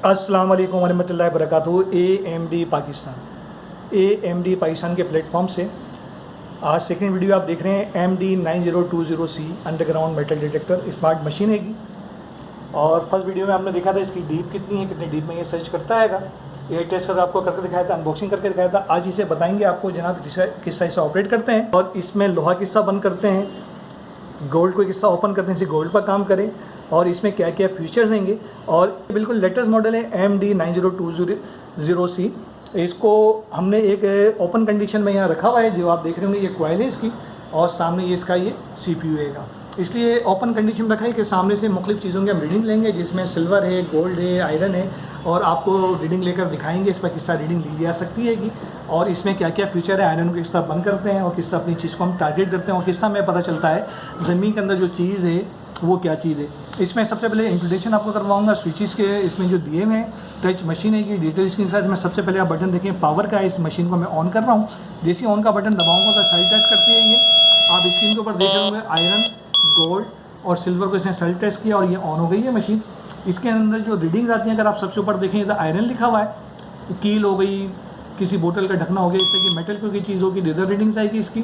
अस्सलाम वालेकुम वरहमतुल्लाहि वबरकातुहू। AMD पाकिस्तान के प्लेटफॉर्म से आज सेकंड वीडियो आप देख रहे हैं। MD9020C underground metal detector smart machine है की। और फर्स्ट वीडियो में आपने देखा था इसकी डीप कितनी है, कितने डीप में ये सर्च करता है। ये टेस्ट कर आपको करके दिखाया था, अनबॉक्सिंग करके दिखाया था। आज इसे बताएंगे आपको जनाब किस साइज से ऑपरेट करते हैं और इसमें लोहा किस्सा बंद करते हैं, गोल्ड को किस्सा ओपन करते हैं, इसे गोल्ड पर काम करें और इसमें क्या क्या फीचर्स देंगे। और बिल्कुल लेटेस्ट मॉडल है MD9020C। इसको हमने एक ओपन कंडीशन में यहाँ रखा हुआ है, जो आप देख रहे होंगे। ये कॉइल है इसकी और सामने ये इसका ये CPU है। इसलिए ओपन कंडीशन में रखा है कि सामने से मुख्तलिफ चीज़ों की हम रीडिंग लेंगे, जिसमें सिल्वर है, गोल्ड है, आयरन है, और आपको रीडिंग लेकर दिखाएंगे इस पर किस तरह रीडिंग ली जा सकती है कि और इसमें क्या क्या फीचर है, आयरन को किस तरह बंद करते हैं और किस तरह अपनी चीज़ को हम टारगेट करते हैं और किस तरह हमें पता चलता है ज़मीन के अंदर जो चीज़ है वो क्या चीज़ है। इसमें सबसे पहले इंट्रोडक्शन आपको करवाऊंगा स्विचेस के। इसमें जो दिए हुए हैं, टच मशीन है कि डिटेल स्क्रीन साइज में सबसे पहले आप बटन देखें, पावर का है। इस मशीन को मैं ऑन कर रहा हूँ। जैसे ऑन का बटन दबाऊंगा तो सेल टेस्ट करती है ये। आप स्क्रीन के ऊपर देख रहे होंगे आयरन, गोल्ड और सिल्वर को इसने सेल टेस्ट किया और ये ऑन हो गई है मशीन। इसके अंदर जो रीडिंग्स आती हैं, अगर आप सबसे ऊपर देखें तो आयरन लिखा हुआ है, कील हो गई, किसी बोतल का ढकना हो गया, इस तरह की मेटल कोई चीज़ होगी तो इधर रीडिंग्स आएगी इसकी।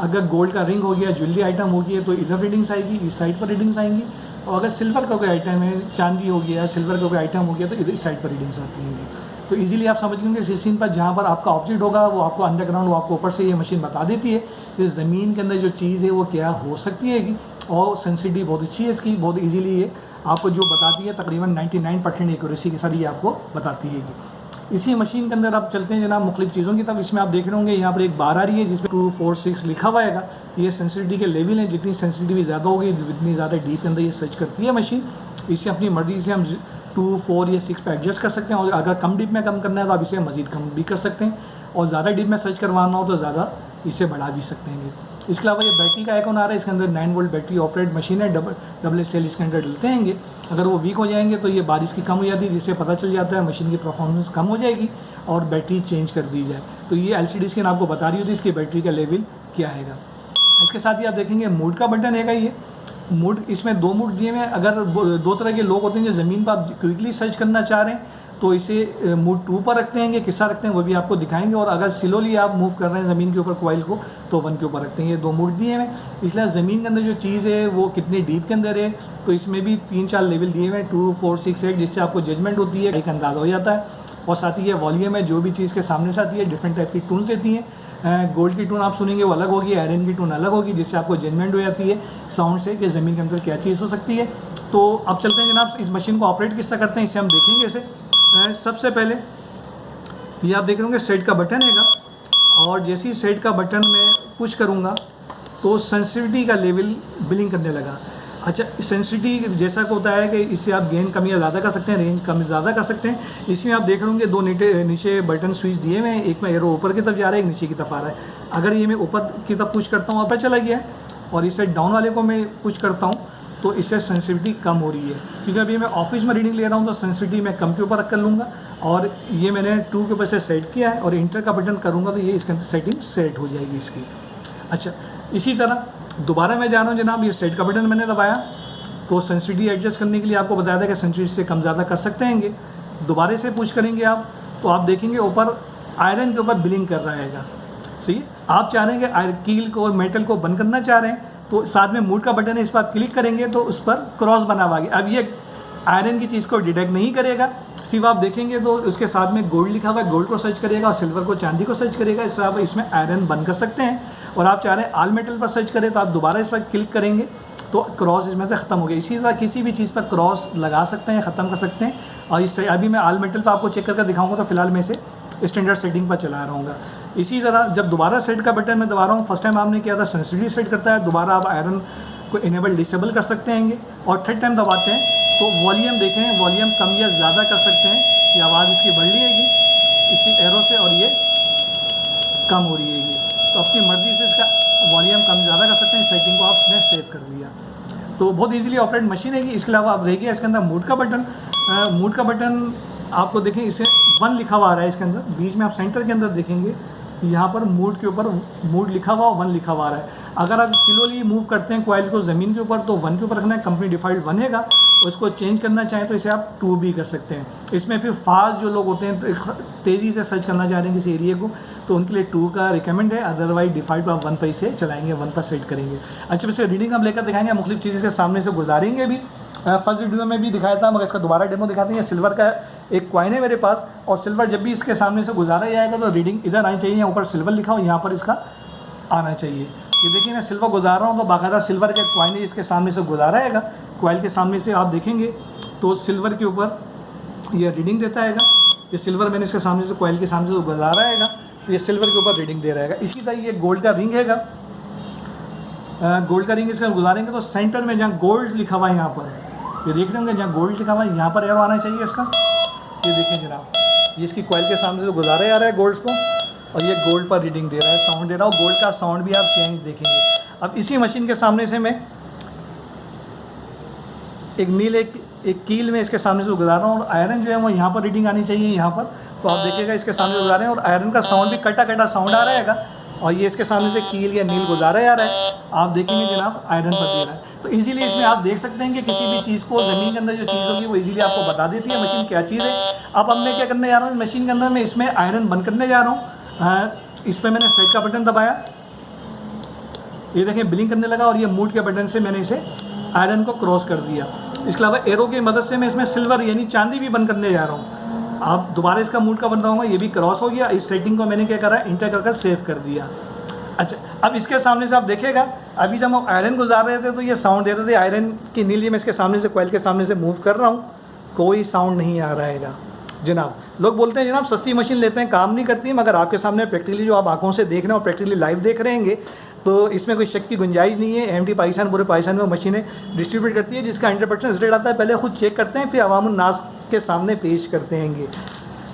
अगर गोल्ड का रिंग हो गया, ज्वेलरी आइटम हो गया तो इधर रीडिंग्स आएगी, इस साइड पर रीडिंग्स आएंगी। और अगर सिल्वर का कोई आइटम है, चांदी हो गया, सिल्वर का कोई आइटम हो गया तो इधर इस साइड पर रीडिंग्स आती हैं। तो इजीली आप समझ लेंगे इस सीन पर जहाँ पर आपका ऑब्जेक्ट होगा वो आपको अंडरग्राउंड, वो आपको ऊपर से ये मशीन बता देती है कि ज़मीन के अंदर जो चीज़ है वो क्या हो सकती है। और सेंसिटिव बहुत अच्छी है इसकी, बहुत ईजीली ये आपको जो बताती है तकरीबन 99% एक्यूरेसी के साथ ये आपको बताती है। इसी मशीन के अंदर आप चलते हैं जनाब मुख्तलिफ चीज़ों की। तब इसमें आप देख रहे होंगे यहाँ पर एक बार आ रही है जिसमें 246 लिखा हुआ है। ये सेंसिटिविटी के लेवल हैं, जितनी सेंसिटिविटी ज़्यादा होगी जितनी ज़्यादा डीप के अंदर ये सर्च करती है मशीन। इसे अपनी मर्ज़ी से हम 2, 4 या 6 पे एडजस्ट कर सकते हैं। और अगर कम डीप में कम करना है तो आप इसे मज़ीद कम भी कर सकते हैं, और ज़्यादा डीप में सर्च करवाना हो तो ज़्यादा इसे बढ़ा भी सकते हैं। इसके अलावा ये बैटरी का आइकॉन आ रहा है, इसके अंदर 9 वोल्ट बैटरी ऑपरेट मशीन है। डबल सेल इसके अंदर डलते हैं। अगर वो वीक हो जाएंगे तो ये बारिश की कम हो जाती है, जिससे पता चल जाता है मशीन की परफॉर्मेंस कम हो जाएगी और बैटरी चेंज कर दी जाए। तो ये LCD स्क्रीन आपको बता रही होती है इसकी बैटरी का लेवल क्या है। इसके साथ ही आप देखेंगे मूड का बटन है। ये मूड, इसमें 2 मूड दिए हुए हैं। अगर 2 तरह के लोग होते हैं जो ज़मीन पर आप क्विकली सर्च करना चाह रहे हैं तो इसे मूड 2 पर रखते हैं, किस्सा रखते हैं वो भी आपको दिखाएंगे। और अगर स्लोली आप मूव कर रहे हैं ज़मीन के ऊपर कॉइल को तो 1 के ऊपर रखते हैं। ये 2 मूड दिए हुए हैं। इसलिए ज़मीन के अंदर जो चीज़ है वो कितनी डीप के अंदर है तो इसमें भी 3-4 लेवल दिए हुए हैं, 2, 4, 6, 8, जिससे आपको जजमेंट होती है, एक अंदाज़ा हो जाता है। और साथ ही ये वॉल्यूम है, जो भी चीज़ के सामने से आती है डिफरेंट टाइप की टून्स देती हैं। गोल्ड की टून आप सुनेंगे वो अलग होगी, आयरन की टून अलग होगी, जिससे आपको जजमेंट हो जाती है साउंड से कि ज़मीन के अंदर क्या चीज़ हो सकती है। तो अब चलते हैं जनाब इस मशीन को ऑपरेट किस तरह करते हैं, इसे हम देखेंगे। इसे सबसे पहले ये आप देख रहे होंगे सेट का बटन है, और जैसे ही सेट का बटन में पुश करूँगा तो सेंसिटिविटी का लेवल बिलिंग करने लगा। अच्छा, सेंसिटिविटी जैसा को होता है कि इससे आप गेन कम या ज़्यादा कर सकते हैं, रेंज कम ज़्यादा कर सकते हैं। इसमें आप देख रहे होंगे 2 नीचे बटन स्विच दिए हुए हैं। एक में एरो ऊपर की तरफ जा रहा है, एक नीचे की तरफ आ रहा है। अगर ये मैं ऊपर की तरफ पुश करता हूँ ऊपर चला गया है, और इसे डाउन वाले को मैं पुश करता हूँ तो इससे सेंसिटिविटी कम हो रही है। क्योंकि अभी मैं ऑफिस में रीडिंग ले रहा हूँ तो सेंसिटिविटी मैं कम के ऊपर रख कर लूँगा, और ये मैंने 2 के ऊपर से सेट किया है। और इंटर का बटन करूँगा तो ये इसके अंदर सेटिंग सेट हो जाएगी इसकी। अच्छा, इसी तरह दोबारा मैं जा रहा हूँ जनाब, ये सेट का बटन मैंने दबाया तो सेंसिटिविटी एडजस्ट करने के लिए आपको बताया था कि सेंसिटिविटी से कम ज़्यादा कर सकते हैं। दोबारा से पुश करेंगे आप तो आप देखेंगे ऊपर आयरन के ऊपर बिलिंग कर रहा है। सही, आप चाह रहे हैं कि कील को और मेटल को बंद करना चाह रहे हैं तो साथ में मूड का बटन है, इस पर आप क्लिक करेंगे तो उस पर क्रॉस बना हुआ है। अब ये आयरन की चीज़ को डिटेक्ट नहीं करेगा, सिर्फ आप देखेंगे तो उसके साथ में गोल्ड लिखा हुआ है, गोल्ड को सर्च करेगा, और सिल्वर को, चांदी को सर्च करेगा। इससे आप इसमें आयरन बंद कर सकते हैं। और आप चाह रहे हैं आल मेटल पर सर्च करें तो आप दोबारा इस पर क्लिक करेंगे तो क्रॉस इसमें से ख़त्म हो गया। इसी तरह किसी भी चीज़ पर क्रॉस लगा सकते हैं, ख़त्म कर सकते हैं। और इससे अभी मैं आल मेटल पर आपको चेक करके दिखाऊंगा, तो फिलहाल मैं इसे स्टैंडर्ड सेटिंग पर चला रहूँगा। इसी तरह जब दोबारा सेट का बटन मैं दबा रहा हूँ, फर्स्ट टाइम आपने किया था सेंसिटिविटी सेट करता है, दोबारा आप आयरन को इनेबल डिसेबल कर सकते हैं। और थर्ड टाइम दबाते हैं तो वॉल्यूम देखें, वॉल्यूम कम या ज़्यादा कर सकते हैं। ये आवाज़ इसकी बढ़ रही है इसी एरो से, और ये कम हो रही है। तो अपनी मर्ज़ी से इसका वॉल्यूम कम ज़्यादा कर सकते हैं। सेटिंग को आपने सेव कर लिया तो बहुत इजीली ऑपरेट मशीन है। इसके अलावा आप देखिए इसके अंदर मूड का बटन आपको देखें, इसे 1 लिखा हुआ आ रहा है इसके अंदर। बीच में आप सेंटर के अंदर देखेंगे यहाँ पर मूड के ऊपर मूड लिखा हुआ, 1 लिखा हुआ आ रहा है। अगर आप स्लोली मूव करते हैं कॉइल को ज़मीन के ऊपर तो 1 के ऊपर रखना है, कंपनी डिफ़ॉल्ट 1 है। उसको चेंज करना चाहें तो इसे आप 2 भी कर सकते हैं। इसमें फिर फास्ट जो लोग होते हैं तेज़ी से सर्च करना चाह रहे हैं किसी एरिया को, तो उनके लिए 2 का रिकमेंड है। अदरवाइज डिफ़ॉल्ट आप 1 पर इसे चलाएंगे, 1 पर सेट करेंगे। अच्छा, वैसे रीडिंग हम लेकर दिखाएंगे, मुख्तलिफ चीज़ें के सामने से गुजारेंगे भी। फर्स्ट वीडियो में भी दिखाया था, मगर इसका दोबारा डेमो दिखाते हैं। सिल्वर का एक कॉइन है मेरे पास, और सिल्वर जब भी इसके सामने से गुजारा जाएगा तो रीडिंग इधर आनी चाहिए, यहाँ ऊपर सिल्वर लिखा हो, यहाँ पर इसका आना चाहिए। ये देखिए मैं सिल्वर गुजार रहा हूँ तो बाकायदा सिल्वर के कॉइन इसके सामने से गुजारा आएगा। कॉइल के सामने से आप देखेंगे तो सिल्वर के ऊपर ये रीडिंग देता है। ये सिल्वर मैंने इसके सामने से कॉइल के सामने से गुजारा आएगा तो ये सिल्वर के ऊपर रीडिंग दे रहेगा। इसी तरह ये गोल्ड का रिंग है, गोल्ड का रिंग इसका गुजारेंगे तो सेंटर में जहाँ गोल्ड लिखा हुआ है, यहाँ पर ये देख रहे होंगे जहाँ गोल्ड लिखा हुआ है, यहाँ पर एरो आना चाहिए इसका। ये देखें जनाब, ये इसकी कॉइल के सामने से गुजारा जा रहा है गोल्ड को, और ये गोल्ड पर रीडिंग दे रहा है, साउंड दे रहा है। गोल्ड का साउंड भी आप चेंज देखेंगे। अब इसी मशीन के सामने से मैं एक नील एक कील में इसके सामने से गुजार रहा हूँ, और आयरन जो है वो यहाँ पर रीडिंग आनी चाहिए, यहाँ पर। तो आप देखिएगा इसके सामने गुजार रहे हैं, और आयरन का साउंड भी कटा कटा साउंड आ रहेगा, और ये इसके सामने से कील या नील गुजारा जा रहा है। आप देखेंगे जनाब आयरन पर दे रहा है। तो इजीली इसमें आप देख सकते हैं कि किसी भी चीज़ को ज़मीन के अंदर जो चीज़ होगी वो इजीली आपको बता देती है मशीन क्या चीज़ है। अब मैं क्या करने जा रहा हूँ मशीन के अंदर, मैं इसमें आयरन बंद करने जा रहा हूँ। इस पर मैंने सेट का बटन दबाया, ये देखें ब्लिंक करने लगा, और ये मूड के बटन से मैंने इसे आयरन को क्रॉस कर दिया। इसके अलावा एरो की मदद से मैं इसमें सिल्वर यानी चांदी भी बंद करने जा रहा हूँ। आप दोबारा इसका मूड का बन रहा हूँ, ये भी क्रॉस हो गया। इस सेटिंग को मैंने क्या करा, इंटर कर सेव कर दिया। अच्छा, अब इसके सामने से आप देखिएगा, अभी जब हम आयरन गुजार रहे थे तो ये साउंड दे रहे थे आयरन की नीली। मैं इसके सामने से कॉइल के सामने से मूव कर रहा हूँ, कोई साउंड नहीं आ रहा है जनाब। लोग बोलते हैं जनाब सस्ती मशीन लेते हैं काम नहीं करती, मगर आपके सामने प्रैक्टिकली जो आप आंखों से देख रहे हैं और प्रैक्टिकली लाइव देख रहे हैं तो इसमें कोई शक की गुंजाइश नहीं है। एमडी पाकिस्तान पूरे पाकिस्तान में मशीनें डिस्ट्रीब्यूट करती है, जिसका 100% रिजल्ट आता है। पहले खुद चेक करते हैं, फिर अवामुन नास के सामने पेश करते हैं।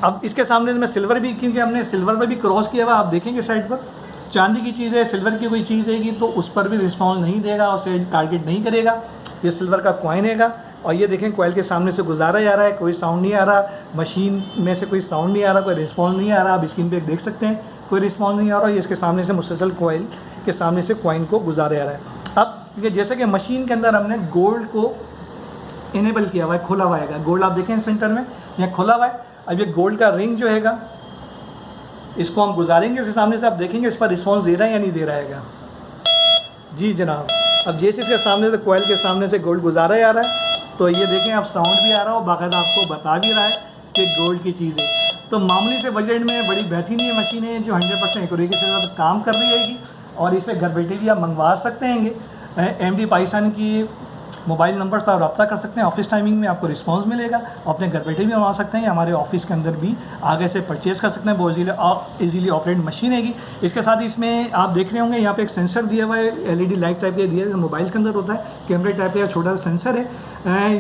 अब इसके सामने मैं सिल्वर भी, क्योंकि हमने सिल्वर पर भी क्रॉस किया हुआ, आप देखेंगे साइड पर चांदी की चीज़ है, सिल्वर की कोई चीज़ है तो उस पर भी रिस्पॉन्स नहीं देगा और से टारगेट नहीं करेगा। ये सिल्वर का कॉइन है, और ये देखें कॉइल के सामने से गुजारा जा रहा है, कोई साउंड नहीं आ रहा, मशीन में से कोई साउंड नहीं आ रहा, कोई रिस्पॉन्स नहीं आ रहा। आप स्क्रीन पे देख सकते हैं कोई रिस्पॉन्स नहीं आ रहा। ये इसके सामने से मुसलसल कॉइल के सामने से कॉइन को गुजारा जा रहा है। अब ये जैसे कि मशीन के अंदर हमने गोल्ड को इनेबल किया हुआ है, खोला हुआ है। गोल्ड आप देखें सेंटर में यहाँ खोला हुआ है। अब ये गोल्ड का रिंग जो है इसको हम गुजारेंगे, इसके सामने से आप देखेंगे इस पर रिस्पॉन्स दे रहा है या नहीं दे रहा है। जी जनाब, अब जैसे इसके सामने से कॉइल के सामने से गोल्ड गुजारा जा रहा है तो ये देखें आप साउंड भी आ रहा हो, बाकायदा आपको बता भी रहा है कि गोल्ड की चीज़ है। तो मामूली से बजट में बड़ी बेहतरीन ये मशीन है जो 100% एक्यूरेसी के साथ काम कर रही है, और इसे घर बैठे भी आप मंगवा सकते हैं। एमडी पाकिस्तान की मोबाइल नंबर पर आप रब्ता कर सकते हैं, ऑफिस टाइमिंग में आपको रिस्पांस मिलेगा। अपने घर बैठे भी मंगवा सकते हैं, हमारे ऑफिस के अंदर भी आगे से परचेज़ कर सकते हैं। बहुत ईजीली ऑपरेट मशीन है। इसके साथ ही इसमें आप देख रहे होंगे यहाँ पे एक सेंसर दिया हुआ है, एलईडी लाइट टाइप का दिया है, मोबाइल के अंदर होता है, कैमरे टाइप का छोटा सा सेंसर है।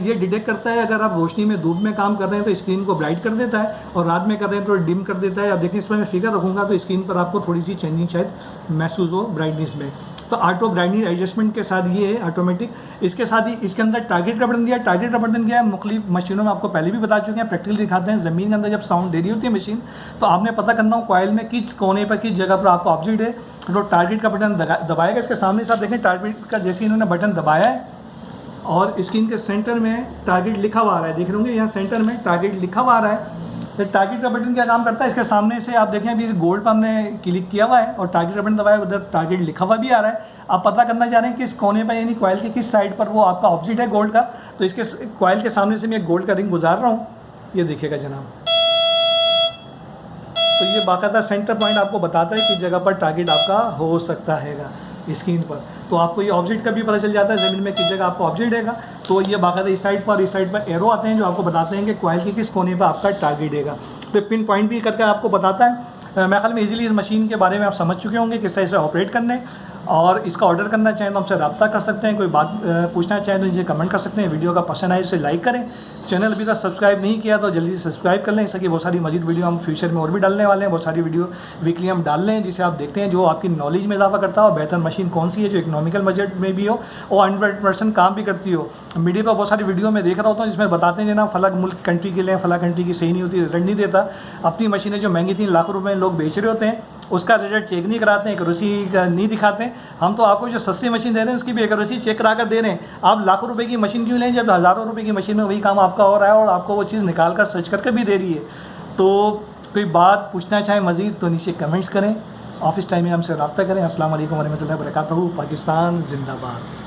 ये डिटेक्ट करता है अगर आप रोशनी में धूप में काम कर रहे हैं तो स्क्रीन को ब्राइट कर देता है, और रात में कर रहे हैं तो डिम कर देता है। आप देखें इसमें मैं फिगर रखूँगा तो स्क्रीन पर आपको थोड़ी सी चेंजिंग शायद महसूस हो ब्राइटनेस में। तो ऑटो ब्राइटनेस एडजस्टमेंट के साथ ये है ऑटोमेटिक। इसके साथ ही इसके अंदर टारगेट का बटन दिया है। टारगेट का बटन क्या है, मुख्तलिफ मशीनों में आपको पहले भी बता चुके हैं, प्रैक्टिकली दिखाते हैं। ज़मीन के अंदर जब साउंड दे रही होती है मशीन तो आपने पता करना हो कॉइल में किस कोने पर किस जगह पर आपका ऑब्जेक्ट है, तो टारगेट का बटन दबाएगा। इसके सामने से आप देखें टारगेट का जैसे इन्होंने बटन दबाया है और स्क्रीन के सेंटर में टारगेट लिखा हुआ आ रहा है, देख रहे होंगे यहाँ सेंटर में टारगेट लिखा हुआ आ रहा है। तो टारगेट का बटन क्या काम करता है, इसके सामने से आप देखें अभी गोल्ड पर हमने क्लिक किया हुआ है और टारगेट का बटन दबाया, उधर टारगेट लिखा हुआ भी आ रहा है। आप पता करना चाह रहे हैं किस कोने पर यानी कॉइल के किस साइड पर वो आपका ऑब्जेक्ट है गोल्ड का, तो इसके कॉइल के सामने से मैं एक गोल्ड का रिंग गुजार रहा हूँ, ये देखिएगा जनाब। तो ये बाकायदा सेंटर पॉइंट आपको बताता है किस जगह पर टारगेट आपका हो सकता है स्क्रीन पर। तो आपको ये ऑब्जेक्ट का भी पता चल जाता है ज़मीन में किस जगह आपका ऑब्जेक्ट है। तो ये बाकायदा इस साइड पर एरो आते हैं जो आपको बताते हैं कि कॉइल के किस कोने पर आपका टारगेट है। तो पिन पॉइंट भी करके आपको बताता है। मैं ख्याल में इजीली इस मशीन के बारे में आप समझ चुके होंगे किस तरह से ऑपरेट करने, और इसका ऑर्डर करना चाहें तो हमसे रब्ता कर सकते हैं। कोई बात पूछना चाहें तो नीचे कमेंट कर सकते हैं। वीडियो का पसंद आए इसे लाइक करें, चैनल अभी तक सब्सक्राइब नहीं किया तो जल्दी से सब्सक्राइब कर लें, इससे कि बहुत सारी मजीद वीडियो हम फ्यूचर में और भी डालने वाले हैं। बहुत सारी वीडियो वीकली हम डाल रहे हैं जिसे आप देखते हैं, जो आपकी नॉलेज में इजाफा करता हो। बेहतर मशीन कौन सी है जो इकोनॉमिकल बजट में भी हो और 100% काम भी करती हो। मीडिया पर बहुत सारी वीडियो में देख रहा होता हूँ जिसमें बताते हैं ना फला मुल्क कंट्री के लिए फला कंट्री की सही नहीं होती, रिजल्ट नहीं देता। अपनी मशीनें जो महंगी 3 लाख रुपए लोग बेच रहे होते हैं उसका रिजल्ट चेक नहीं कराते हैं, एक्यूरेसी नहीं दिखाते हैं। हम तो आपको जो सस्ती मशीन दे रहे हैं उसकी भी एक्यूरेसी चेक करा कर दे रहे हैं। आप लाखों रुपए की मशीन क्यों लें जब हज़ारों रुपए की मशीन में वही काम आपका हो रहा है और आपको वो चीज़ निकाल कर सर्च करके भी दे रही है। तो कोई बात पूछना चाहें मज़ीद तो नीचे कमेंट्स करें, ऑफिस टाइम में हमसे रब्ता करें। अस्सलाम वालेकुम वरहमतुल्लाहि वबरकातुहू। पाकिस्तान जिंदाबाद।